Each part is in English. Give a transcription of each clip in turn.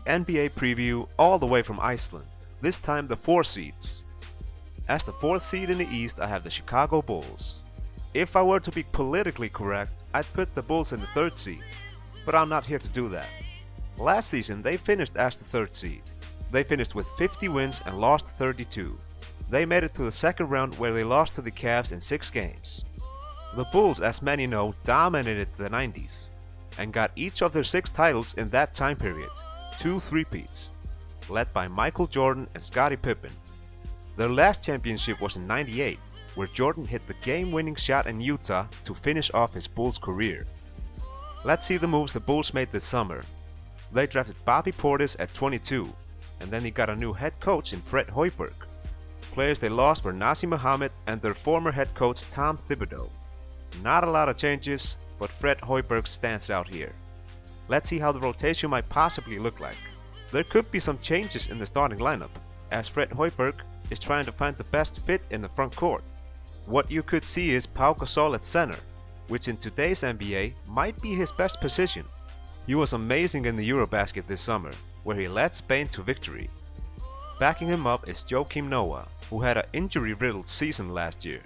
NBA preview all the way from Iceland, this time the 4 seeds. As the 4th seed in the East I have the Chicago Bulls. If I were to be politically correct, I'd put the Bulls in the 3rd seed, but I'm not here to do that. Last season they finished as the 3rd seed. They finished with 50 wins and lost 32. They made it to the 2nd round where they lost to the Cavs in 6 games. The Bulls, as many know, dominated the 90s and got each of their 6 titles in that time period, 2 three-peats, led by Michael Jordan and Scottie Pippen. Their last championship was in '98, where Jordan hit the game-winning shot in Utah to finish off his Bulls career. Let's see the moves the Bulls made this summer. They drafted Bobby Portis at 22, and then he got a new head coach in Fred Hoiberg. Players they lost were Nazr Mohammed and their former head coach Tom Thibodeau. Not a lot of changes, but Fred Hoiberg stands out here. Let's see how the rotation might possibly look like. There could be some changes in the starting lineup, as Fred Hoiberg is trying to find the best fit in the front court. What you could see is Pau Gasol at center, which in today's NBA might be his best position. He was amazing in the Eurobasket this summer, where he led Spain to victory. Backing him up is Joakim Noah, who had an injury-riddled season last year.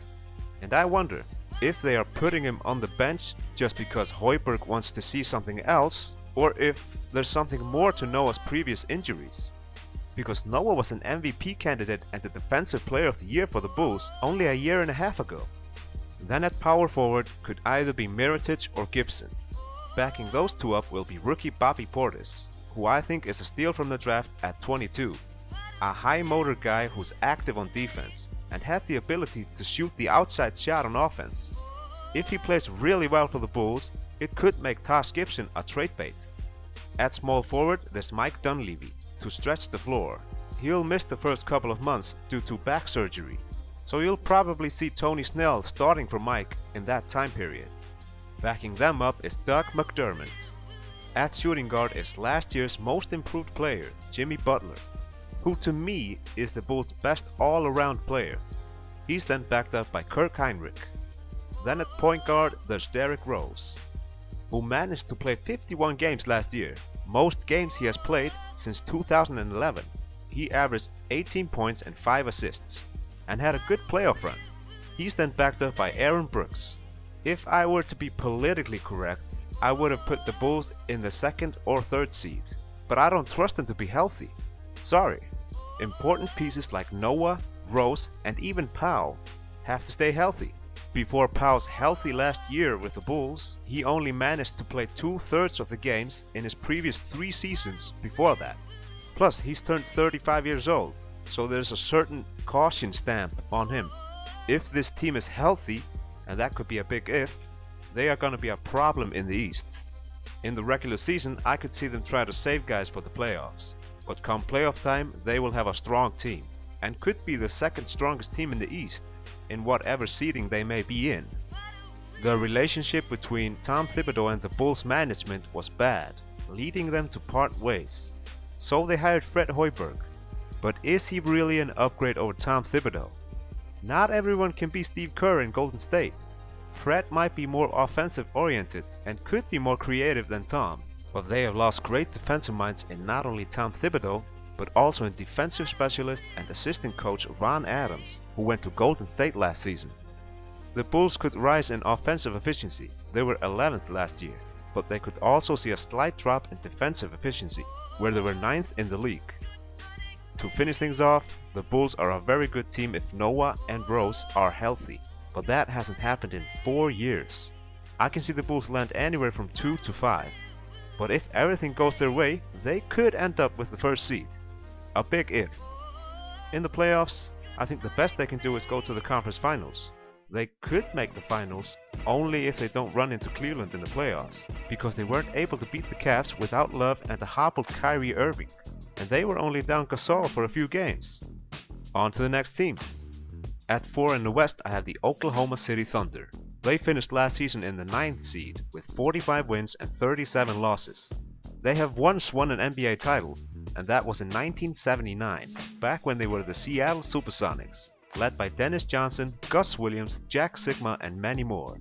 And I wonder if they are putting him on the bench just because Hoiberg wants to see something else, or if there's something more to Noah's previous injuries. Because Noah was an MVP candidate and the Defensive Player of the Year for the Bulls only a year and a half ago. Then at power forward could either be Mirotic or Gibson. Backing those two up will be rookie Bobby Portis, who I think is a steal from the draft at 22. A high motor guy who's active on defense and has the ability to shoot the outside shot on offense. If he plays really well for the Bulls, it could make Taj Gibson a trade bait. At small forward there's Mike Dunleavy to stretch the floor. He'll miss the first couple of months due to back surgery, so you'll probably see Tony Snell starting for Mike in that time period. Backing them up is Doug McDermott. At shooting guard is last year's most improved player, Jimmy Butler, who to me is the Bulls' best all-around player. He's then backed up by Kirk Hinrich. Then at point guard there's Derrick Rose, who managed to play 51 games last year, most games he has played since 2011. He averaged 18 points and 5 assists, and had a good playoff run. He's then backed up by Aaron Brooks. If I were to be politically correct, I would have put the Bulls in the 2nd or 3rd seed, but I don't trust them to be healthy. Sorry. Important pieces like Noah, Rose and even Pau have to stay healthy. Before Pau's healthy last year with the Bulls, he only managed to play 2/3 of the games in his previous 3 seasons before that. Plus he's turned 35 years old, so there's a certain caution stamp on him. If this team is healthy, and that could be a big if, they are gonna be a problem in the East. In the regular season I could see them try to save guys for the playoffs, but come playoff time they will have a strong team, and could be the 2nd strongest team in the East, in whatever seeding they may be in. The relationship between Tom Thibodeau and the Bulls management was bad, leading them to part ways. So they hired Fred Hoiberg. But is he really an upgrade over Tom Thibodeau? Not everyone can be Steve Kerr in Golden State. Fred might be more offensive oriented and could be more creative than Tom, but they have lost great defensive minds in not only Tom Thibodeau, but also in defensive specialist and assistant coach Ron Adams, who went to Golden State last season. The Bulls could rise in offensive efficiency. They were 11th last year, but they could also see a slight drop in defensive efficiency, where they were 9th in the league. To finish things off, the Bulls are a very good team if Noah and Rose are healthy, but that hasn't happened in 4 years. I can see the Bulls land anywhere from 2 to 5, but if everything goes their way, they could end up with the 1st seed. A big if. In the playoffs, I think the best they can do is go to the conference finals. They could make the finals only if they don't run into Cleveland in the playoffs, because they weren't able to beat the Cavs without Love and a hobbled Kyrie Irving, and they were only down Gasol for a few games. On to the next team. At 4 in the West I have the Oklahoma City Thunder. They finished last season in the 9th seed with 45 wins and 37 losses. They have once won an NBA title, and that was in 1979, back when they were the Seattle Supersonics, led by Dennis Johnson, Gus Williams, Jack Sigma and many more.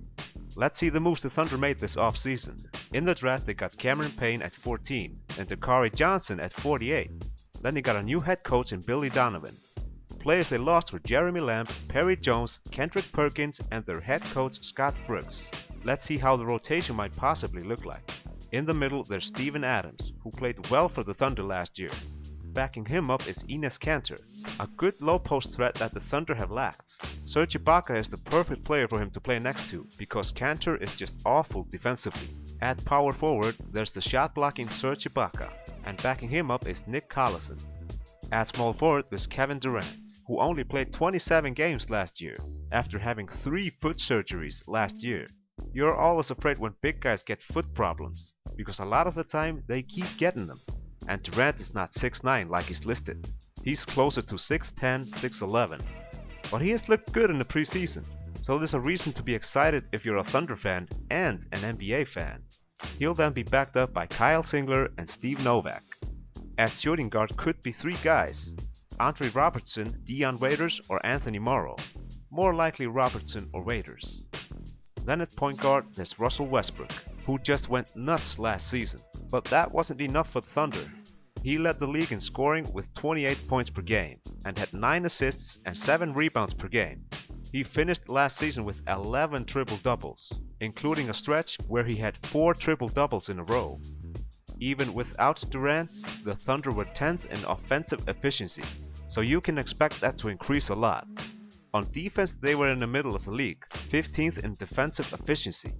Let's see the moves the Thunder made this offseason. In the draft they got Cameron Payne at 14 and Dakari Johnson at 48. Then they got a new head coach in Billy Donovan. Players they lost were Jeremy Lamb, Perry Jones, Kendrick Perkins and their head coach Scott Brooks. Let's see how the rotation might possibly look like. In the middle there's Steven Adams, who played well for the Thunder last year. Backing him up is Enes Kanter, a good low post threat that the Thunder have lacked. Serge Ibaka is the perfect player for him to play next to, because Kanter is just awful defensively. At power forward there's the shot blocking Serge Ibaka, and backing him up is Nick Collison. At small forward there's Kevin Durant, who only played 27 games last year, after having 3 foot surgeries last year. You're always afraid when big guys get foot problems, because a lot of the time they keep getting them. And Durant is not 6'9" like he's listed. He's closer to 6'10", 6'11". But he has looked good in the preseason, so there's a reason to be excited if you're a Thunder fan and an NBA fan. He'll then be backed up by Kyle Singler and Steve Novak. At shooting guard could be 3 guys: Andre Robertson, Dion Waiters or Anthony Morrow. More likely Robertson or Waiters. Then at point guard there's Russell Westbrook, who just went nuts last season. But that wasn't enough for the Thunder. He led the league in scoring with 28 points per game and had 9 assists and 7 rebounds per game. He finished last season with 11 triple-doubles, including a stretch where he had 4 triple-doubles in a row. Even without Durant, the Thunder were 10th in offensive efficiency, so you can expect that to increase a lot. On defense they were in the middle of the league, 15th in defensive efficiency.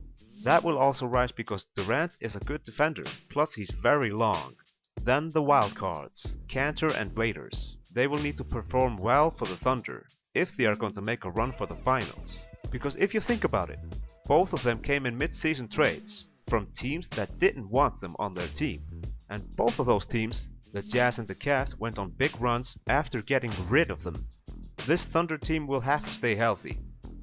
That will also rise because Durant is a good defender, plus he's very long. Then the wildcards, Kanter and Waiters. They will need to perform well for the Thunder, if they are going to make a run for the finals. Because if you think about it, both of them came in mid-season trades, from teams that didn't want them on their team. And both of those teams, the Jazz and the Cavs, went on big runs after getting rid of them. This Thunder team will have to stay healthy.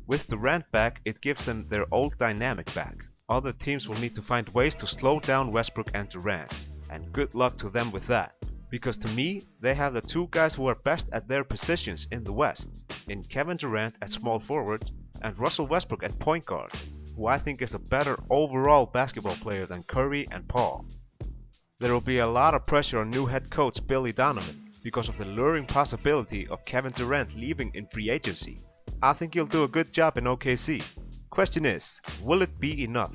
With Durant back, it gives them their old dynamic back. Other teams will need to find ways to slow down Westbrook and Durant, and good luck to them with that. Because to me, they have the 2 guys who are best at their positions in the West, in Kevin Durant at small forward and Russell Westbrook at point guard, who I think is a better overall basketball player than Curry and Paul. There will be a lot of pressure on new head coach Billy Donovan because of the luring possibility of Kevin Durant leaving in free agency. I think he'll do a good job in OKC. Question is, will it be enough?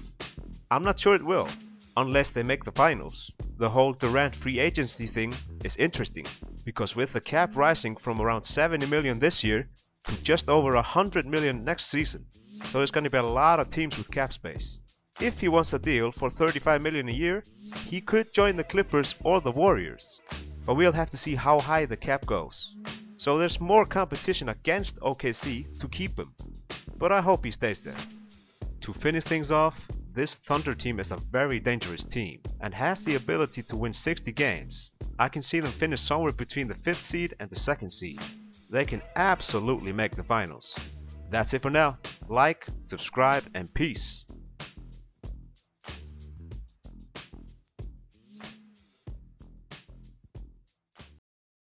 I'm not sure it will, unless they make the finals. The whole Durant free agency thing is interesting, because with the cap rising from around 70 million this year to just over 100 million next season, so there's going to be a lot of teams with cap space. If he wants a deal for 35 million a year, he could join the Clippers or the Warriors, but we'll have to see how high the cap goes. So there's more competition against OKC to keep him, but I hope he stays there. To finish things off, this Thunder team is a very dangerous team and has the ability to win 60 games. I can see them finish somewhere between the 5th seed and the 2nd seed. They can absolutely make the finals. That's it for now. Like, subscribe and peace.